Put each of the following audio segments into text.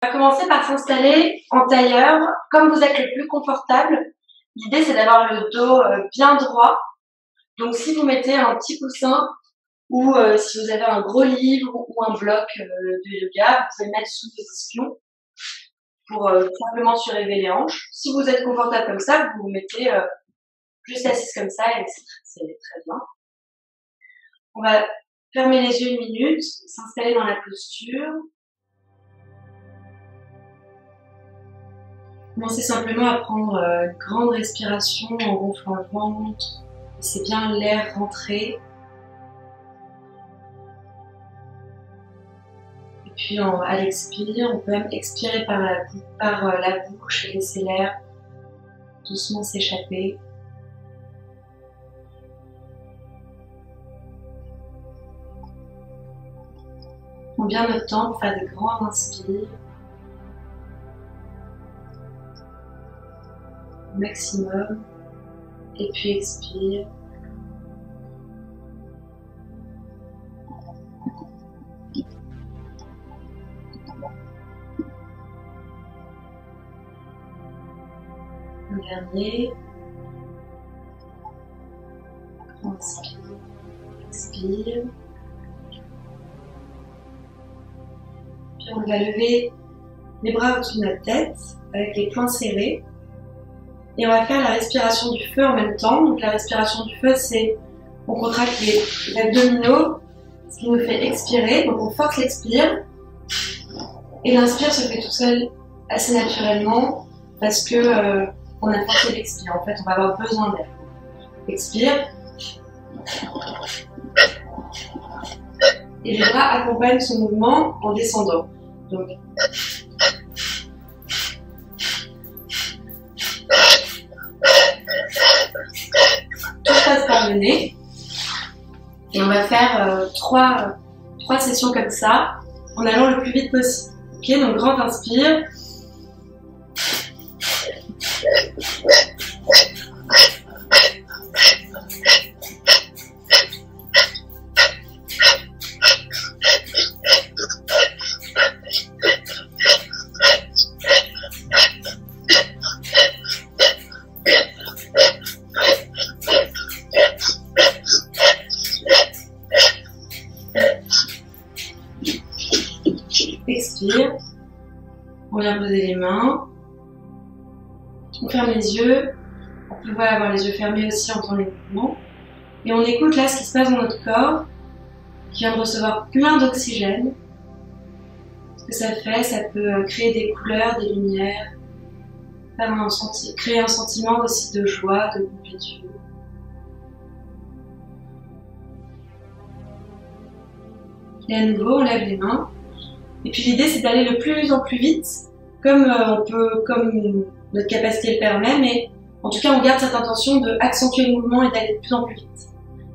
On va commencer par s'installer en tailleur, comme vous êtes le plus confortable. L'idée, c'est d'avoir le dos bien droit. Donc, si vous mettez un petit coussin ou si vous avez un gros livre ou un bloc de yoga, vous pouvez mettre sous vos ischions pour simplement surélever les hanches. Si vous êtes confortable comme ça, vous vous mettez juste assise comme ça et c'est très bien. On va fermer les yeux 1 minute, s'installer dans la posture. Commencez simplement à prendre une grande respiration en gonflant le ventre. Laissez bien l'air rentrer. Et puis à l'expire, on peut même expirer par la bouche et laisser l'air doucement s'échapper. On prend bien notre temps pour faire des grands inspires. Maximum, et puis expire. Un dernier. Inspire, expire. Puis on va lever les bras au-dessus de notre tête avec les poings serrés. Et on va faire la respiration du feu en même temps. Donc la respiration du feu, c'est on contracte les abdominaux, ce qui nous fait expirer. Donc on force l'expire. Et l'inspire se fait tout seul assez naturellement parce que on a forcé l'expire. En fait, on va avoir besoin d'air. Expire. Et les bras accompagnent ce mouvement en descendant. Donc tout passe par le nez et on va faire trois sessions comme ça en allant le plus vite possible. Ok, donc grand inspire. Expire, on vient poser les mains, on ferme les yeux, on peut avoir les yeux fermés aussi en faisant les mouvements, et on écoute là ce qui se passe dans notre corps, qui vient de recevoir plein d'oxygène. Ce que ça fait, ça peut créer des couleurs, des lumières, créer un sentiment aussi de joie, de complétude. Et à nouveau, on lève les mains. Et puis l'idée, c'est d'aller de plus en plus vite, comme notre capacité le permet, mais en tout cas, on garde cette intention d'accentuer le mouvement et d'aller de plus en plus vite.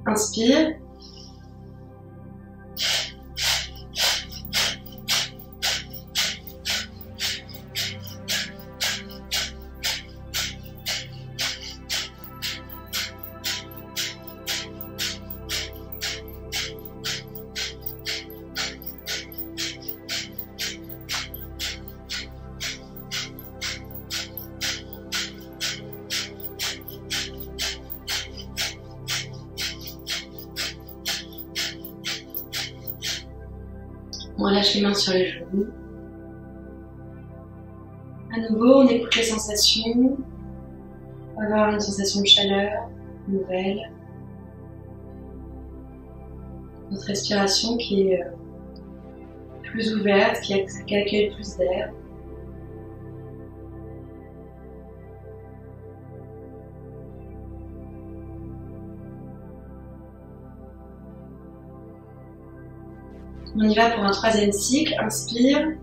Inspire. On relâche les mains sur les genoux. À nouveau, on écoute les sensations. On va avoir une sensation de chaleur nouvelle. Notre respiration qui est plus ouverte, qui accueille plus d'air. On y va pour un 3e cycle. Inspire.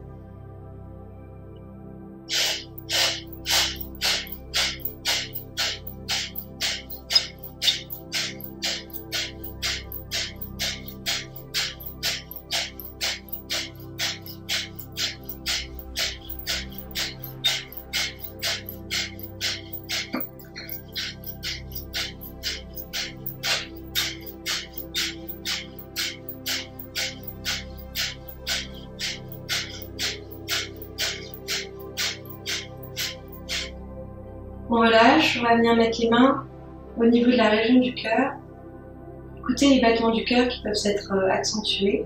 On relâche, on va venir mettre les mains au niveau de la région du cœur. Écoutez les battements du cœur qui peuvent s'être accentués.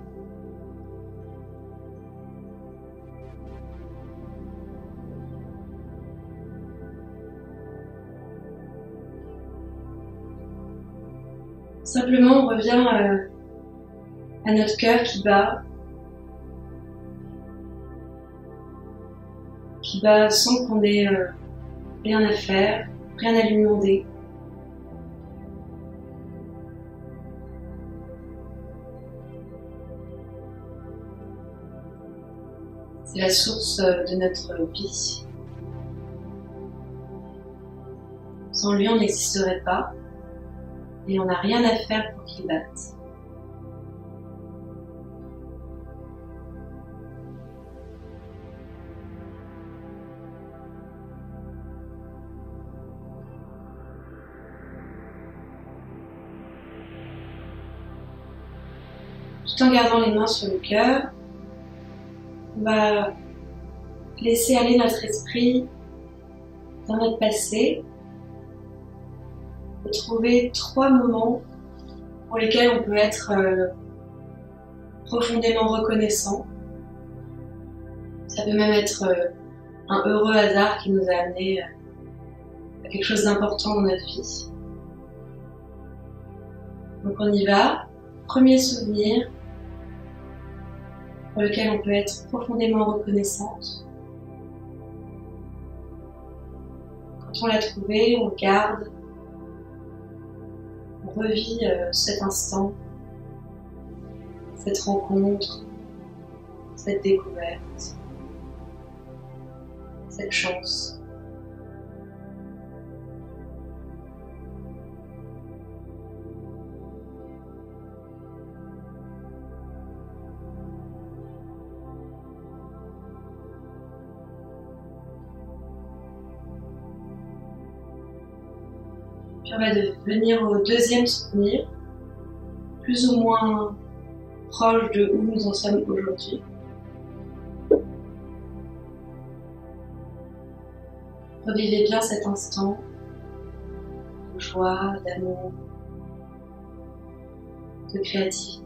Simplement, on revient à notre cœur qui bat sans qu'on ait rien à faire, rien à lui demander. C'est la source de notre vie. Sans lui, on n'existerait pas et on n'a rien à faire pour qu'il batte. Tout en gardant les mains sur le cœur, on va laisser aller notre esprit dans notre passé et trouver 3 moments pour lesquels on peut être profondément reconnaissant. Ça peut même être un heureux hasard qui nous a amené à quelque chose d'important dans notre vie. Donc on y va. Premier souvenir pour lequel on peut être profondément reconnaissante. Quand on l'a trouvé, on le garde, on revit cet instant, cette rencontre, cette découverte, cette chance. Puis on va venir au deuxième souvenir, plus ou moins proche de où nous en sommes aujourd'hui. Revivez bien cet instant de joie, d'amour, de créativité.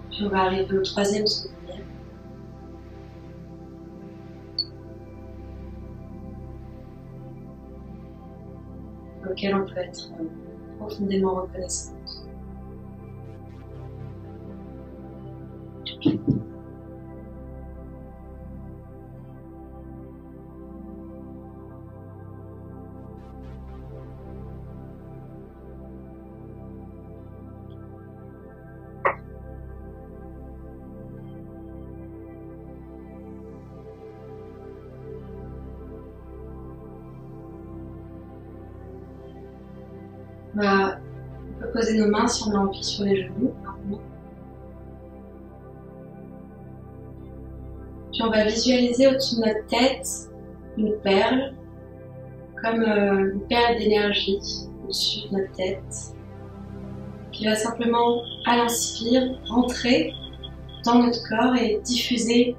Puis on va arriver au troisième souvenir. Auquel on peut être profondément reconnaissante. On peut poser nos mains si on a envie sur les genoux. Puis on va visualiser au-dessus de notre tête une perle, comme une perle d'énergie au-dessus de notre tête, qui va simplement, à l'inspire, rentrer dans notre corps et diffuser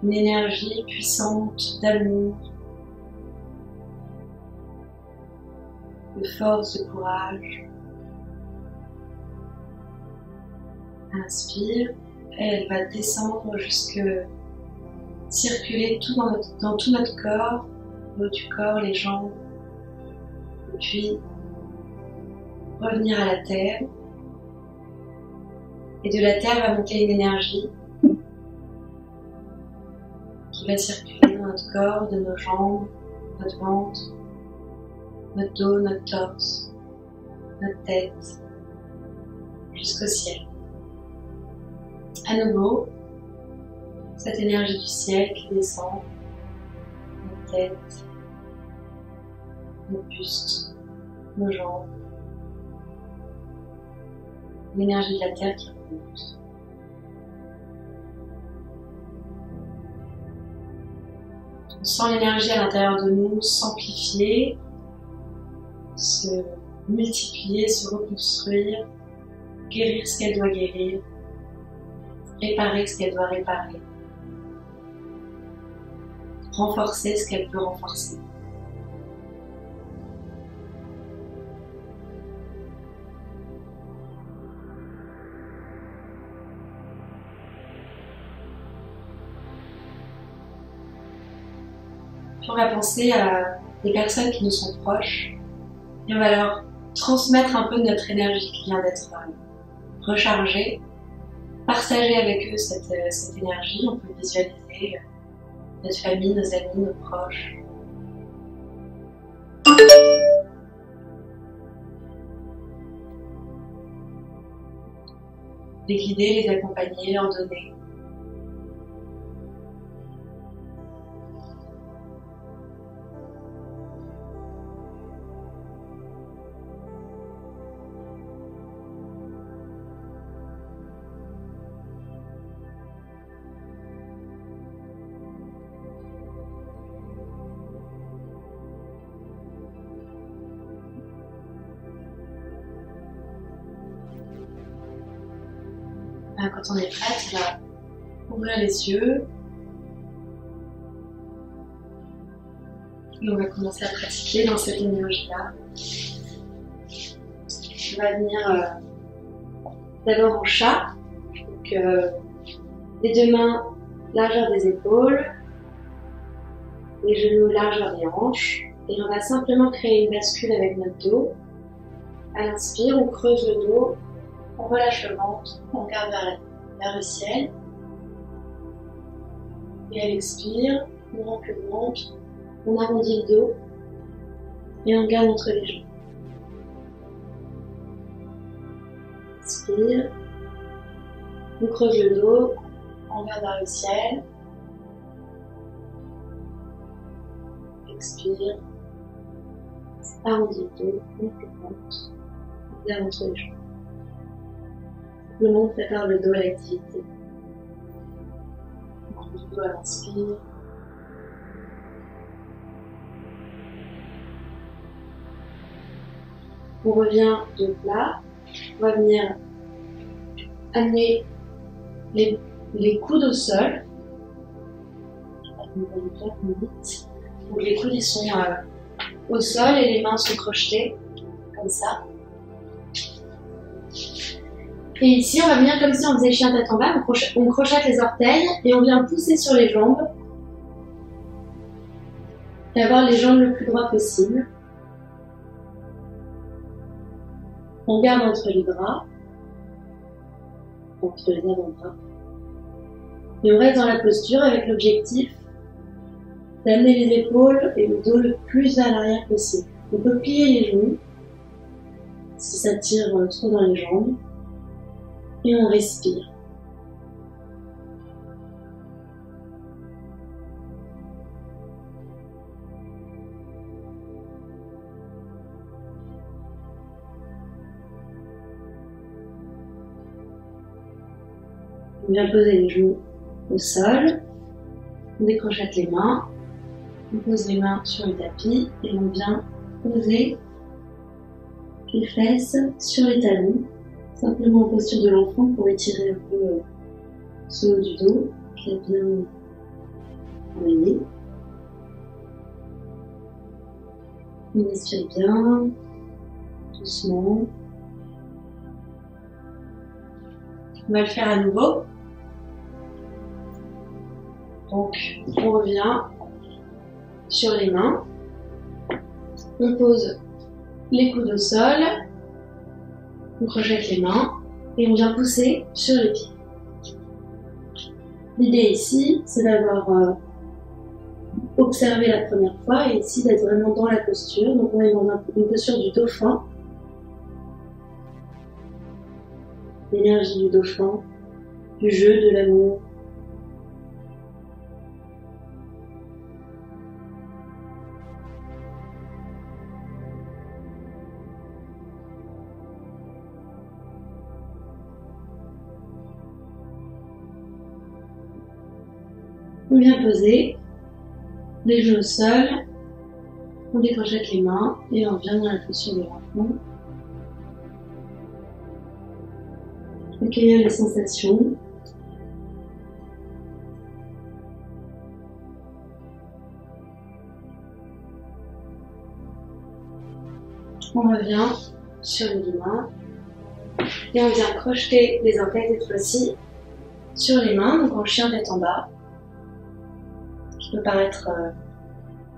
une énergie puissante d'amour, de force, de courage. Inspire, et elle va descendre jusque circuler dans tout notre corps, le haut du corps, les jambes, et puis revenir à la terre. Et de la terre va monter une énergie qui va circuler dans notre corps, de nos jambes, notre ventre, notre dos, notre torse, notre tête, jusqu'au ciel. À nouveau, cette énergie du ciel qui descend, notre tête, notre buste, nos jambes, l'énergie de la Terre qui remonte. On sent l'énergie à l'intérieur de nous s'amplifier, se multiplier, se reconstruire, guérir ce qu'elle doit guérir, réparer ce qu'elle doit réparer, renforcer ce qu'elle peut renforcer. Puis on va penser à des personnes qui nous sont proches et on va leur transmettre un peu de notre énergie qui vient d'être rechargée, partager avec eux cette énergie. On peut visualiser notre famille, nos amis, nos proches. Les guider, les accompagner, leur donner. Quand on est prête, on va ouvrir les yeux et on va commencer à pratiquer dans cette énergie-là. On va venir d'abord en chat, donc les deux mains largeur des épaules, les genoux largeur des hanches, et on va simplement créer une bascule avec notre dos. À l'inspire, on creuse le dos, on relâche le ventre, on regarde vers le ciel. Et à l'expire, on rentre le ventre, on arrondit le dos et on garde entre les jambes. Inspire, on creuse le dos, on regarde vers le ciel. Expire, arrondis le dos, on rentre le ventre, on garde entre les jambes. Simplement, on prépare le dos à l'activité. On creuse le dos à l'inspire. On revient de plat. On va venir amener les coudes au sol. Donc les coudes ils sont au sol et les mains sont crochetées comme ça. Et ici, on va venir comme si on faisait chien tête en bas, on crochette les orteils et on vient pousser sur les jambes et avoir les jambes le plus droit possible. On garde entre les bras, entre les avant-bras. Et on reste dans la posture avec l'objectif d'amener les épaules et le dos le plus vers l'arrière possible. On peut plier les genoux si ça tire trop dans les jambes. Et on respire. On vient poser les genoux au sol, on décrochette les mains, on pose les mains sur le tapis et on vient poser les fesses sur les talons. Simplement en posture de l'enfant pour étirer un peu ce haut du dos qui est bien envoyé. On inspire bien, doucement. On va le faire à nouveau. Donc, on revient sur les mains. On pose les coudes au sol. On crochette les mains et on vient pousser sur les pieds. L'idée ici, c'est d'avoir observé la première fois et ici d'être vraiment dans la posture. Donc on est dans une posture du dauphin. L'énergie du dauphin, du jeu, de l'amour. On vient poser les genoux au sol, on décrochette les mains et on vient dans la posture de l'enfant. Accueillir les sensations. On revient sur les deux mains et on vient crocheter les orteils cette fois-ci sur les mains, donc en chien tête en bas, qui peut paraître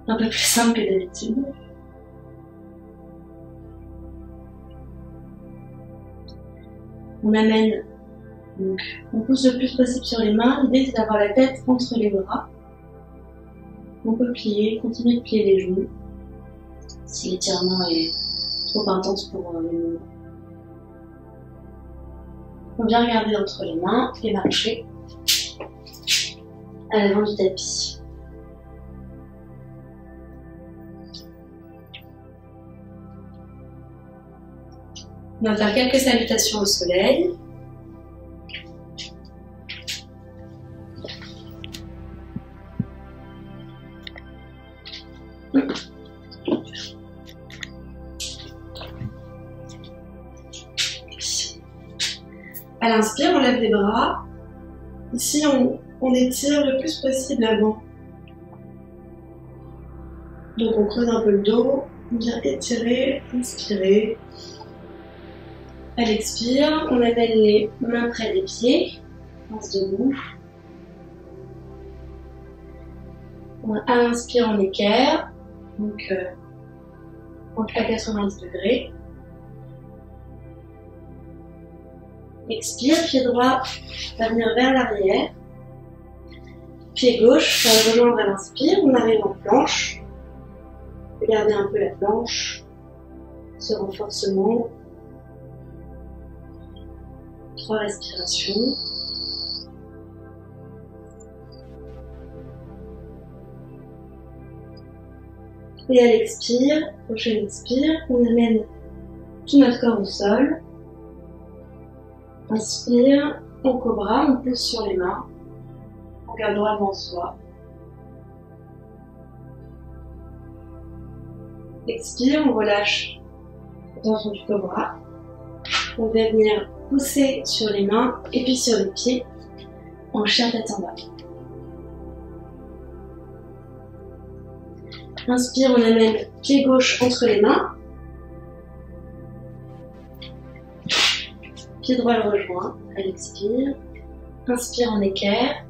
un peu plus simple que d'habitude. On amène, donc on pousse le plus possible sur les mains. L'idée c'est d'avoir la tête entre les bras. On peut plier, continuer de plier les genoux si l'étirement est trop intense pour le moment. On vient regarder entre les mains et marcher à l'avant du tapis. On va faire quelques salutations au soleil. À l'inspire, on lève les bras. Ici, on étire le plus possible l'avant. Donc on creuse un peu le dos, on vient étirer, inspirer. À l'expire, on amène les mains près des pieds, on se debout. À l'inspire, on équerre, donc à 90 degrés. Expire, pied droit va venir vers l'arrière. Pied gauche va rejoindre à l'inspire, on arrive en planche. Regardez un peu la planche, ce renforcement. 3 respirations. Et à l'expire, prochaine expire, on amène tout notre corps au sol. Inspire, on cobra, on pousse sur les mains. On garde droit devant soi. Expire, on relâche la tension du cobra. On va venir pousser sur les mains et puis sur les pieds en chien tête en bas. Inspire, on amène pied gauche entre les mains. Pied droit le rejoint à l'expire. Inspire, on équerre.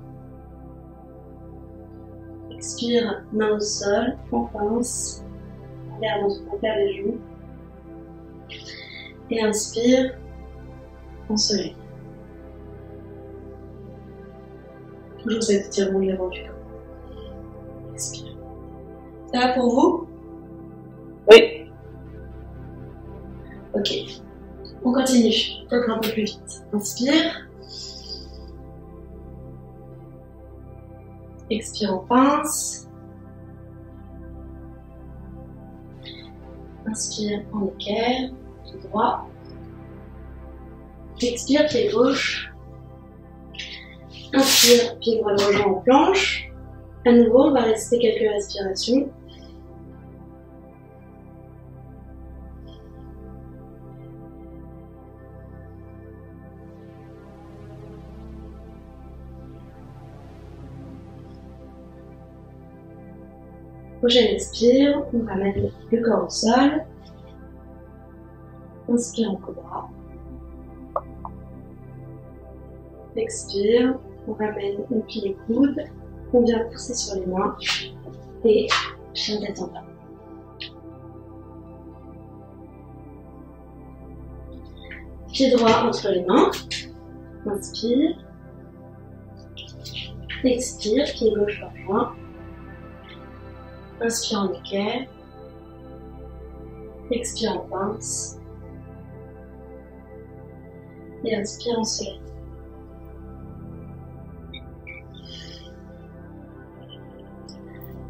Expire, main au sol, on pince. On perd les genoux. Et inspire, on se lève. Toujours cet étirement de l'avant du corps. Expire. Ça va pour vous? Oui. Ok. On continue. Peut-être un peu plus vite. Inspire. Expire, on pince. Inspire, on équerre. Pied droit. Expire, pied gauche. Inspire, pied droit le rejoint en planche. À nouveau, on va rester quelques respirations. Prochaine expire, on ramène le corps au sol. Inspire en cobra. Expire, on ramène, on plie les coudes, on vient pousser sur les mains et chien tête en bas. Pied droit entre les mains, inspire, expire, pied gauche rejoint, inspire en équerre, expire en pince et inspire en soleil.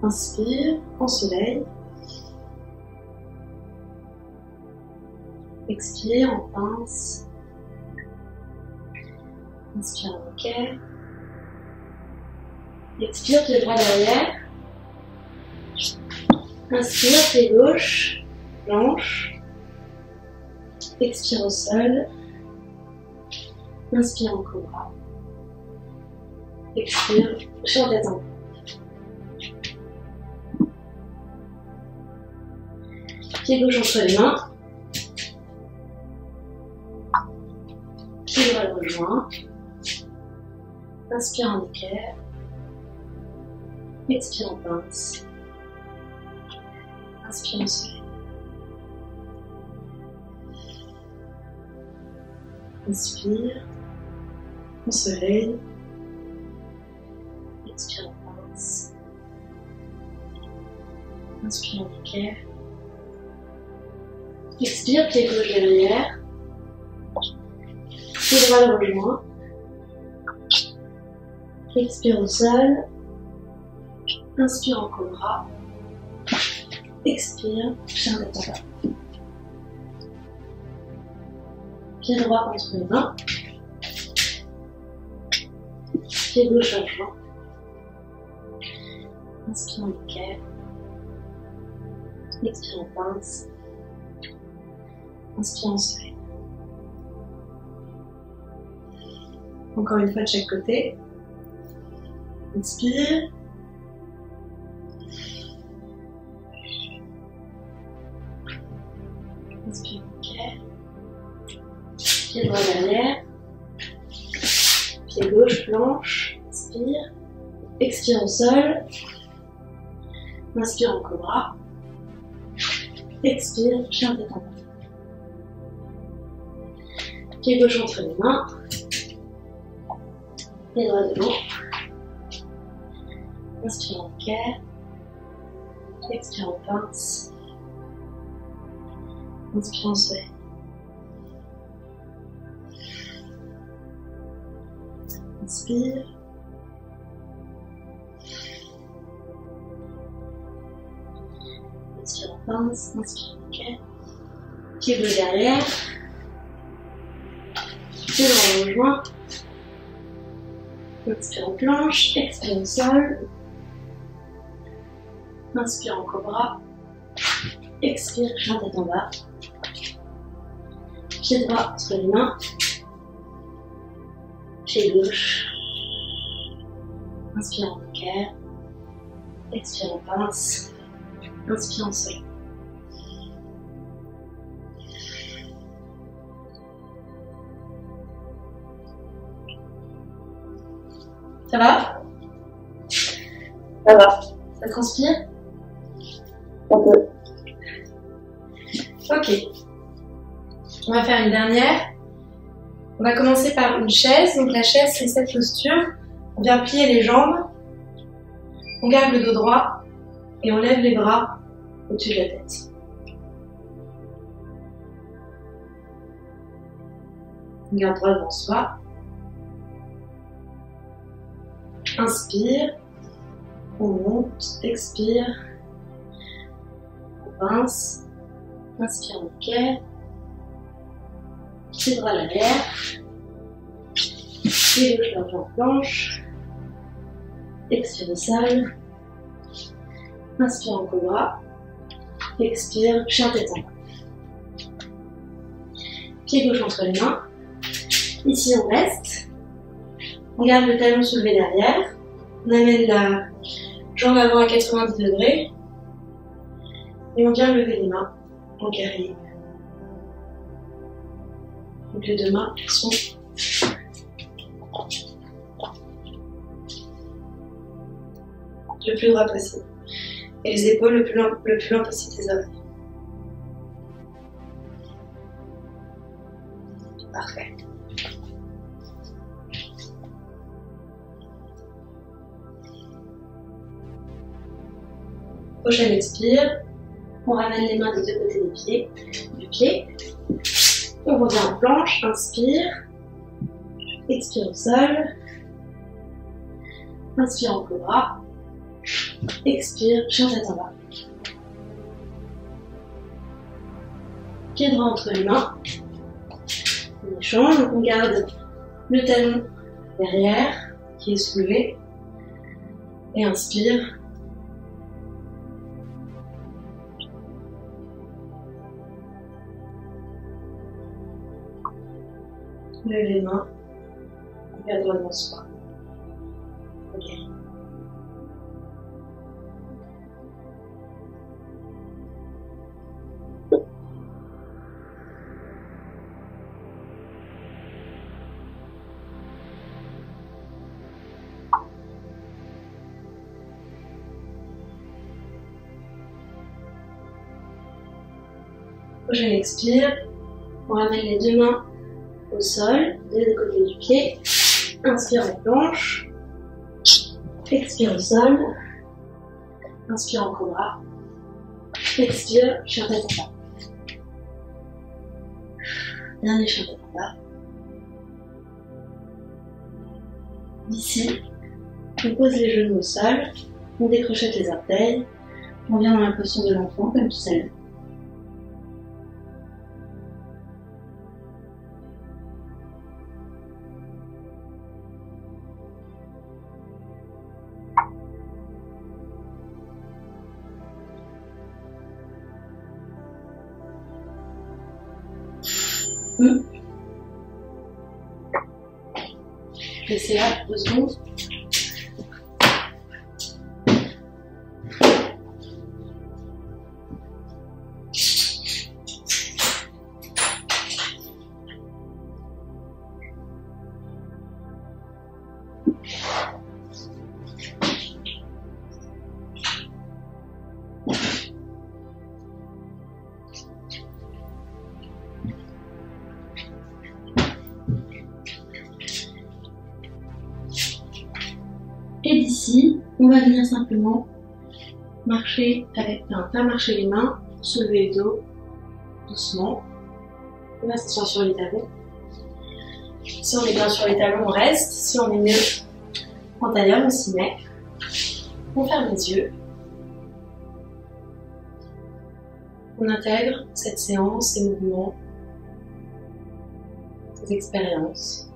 Inspire en soleil. Expire en pince. Inspire en équerre. Expire, pied droit derrière. Inspire, pied gauche, planche. Expire au sol. Inspire en cobra. Expire, chien tête en bas. Pied gauche entre les mains. Pied droit le rejoint. Inspire en équerre. Expire en pince. Inspire en soleil. Inspire en soleil. Expire en pince. Inspire en équerre. Expire, pied gauche derrière. Pied droit le rejoint. Expire au sol. Inspire en cobra. Expire, chien tête en bas. Pied droit entre les mains. Pied gauche en joint. Inspire en équerre. Expire en pince. Inspire en soleil. Encore une fois de chaque côté. Inspire. Inspire en équerre. Pied droit derrière. Pied gauche, planche. Inspire. Expire au sol. Inspire en cobra. Expire, chien tête en bas. Pied gauche entre les mains. Pied droit devant. Inspire en équerre. Expire en pince. Inspire en soleil. Inspire. Inspire en pince. Inspire en équerre. Pied gauche derrière. Pied droit rejoint. Inspire en planche. Expire au sol. Inspire en cobra. Expire, chien tête en bas. Pied droit entre les mains. Pied gauche. Inspire en équerre. Expire en pince. Inspire en soleil. Ça va? Ça va. Ça transpire? Un peu. Ok. On va faire une dernière. On va commencer par une chaise. Donc la chaise, c'est cette posture. On vient plier les jambes. On garde le dos droit. Et on lève les bras au-dessus de la tête. On garde droit devant soi. Inspire. On monte. Expire. On pince. Inspire en équerre. Pied droit à l'arrière. Pied gauche vers en planche. Expire au sol. Inspire en cobra. Expire, chien tête en bas. Pied gauche entre les mains. Ici on reste. On garde le talon soulevé derrière. On amène la jambe avant à 90 degrés. Et on vient lever les mains en guerrier. Donc les deux mains sont le plus droit possible. Et les épaules le plus loin possible des oreilles. Parfait. Prochaine expire. On ramène les mains des deux côtés du pied. On revient en planche. Inspire. Expire au sol. Inspire en cobra. Expire, chien tête en bas. Pied droit entre les mains. On échange, donc on garde le talon derrière qui est soulevé. Et inspire. Lève les mains. Regarde droit devant soi. Ok. Prochaine expire. On ramène les deux mains au sol, des deux côtés du pied. Inspire la planche. Expire au sol. Inspire en cobra. Expire, chien tête en bas. Dernier chien tête en bas. Ici, on pose les genoux au sol. On décrochette les orteils. On vient dans la posture de l'enfant comme tout à l'heure. Laissez là 2 secondes. Et d'ici, on va venir simplement marcher avec, pas marcher les mains, soulever le dos doucement. On va s'asseoir sur les talons. Si on est bien sur les talons, on reste. Si on est mieux en tailleur, on s'y met. On ferme les yeux. On intègre cette séance, ces mouvements, ces expériences.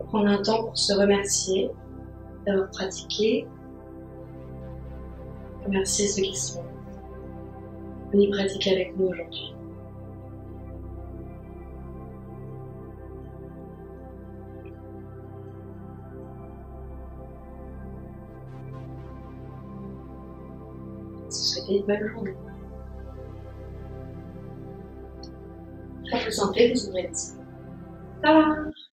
Prendre un temps pour se remercier d'avoir pratiqué, remercier ceux qui sont venus pratiquer avec nous aujourd'hui. Se souhaiter une bonne journée. Quand vous sentez, vous ouvrez les yeux. Au revoir.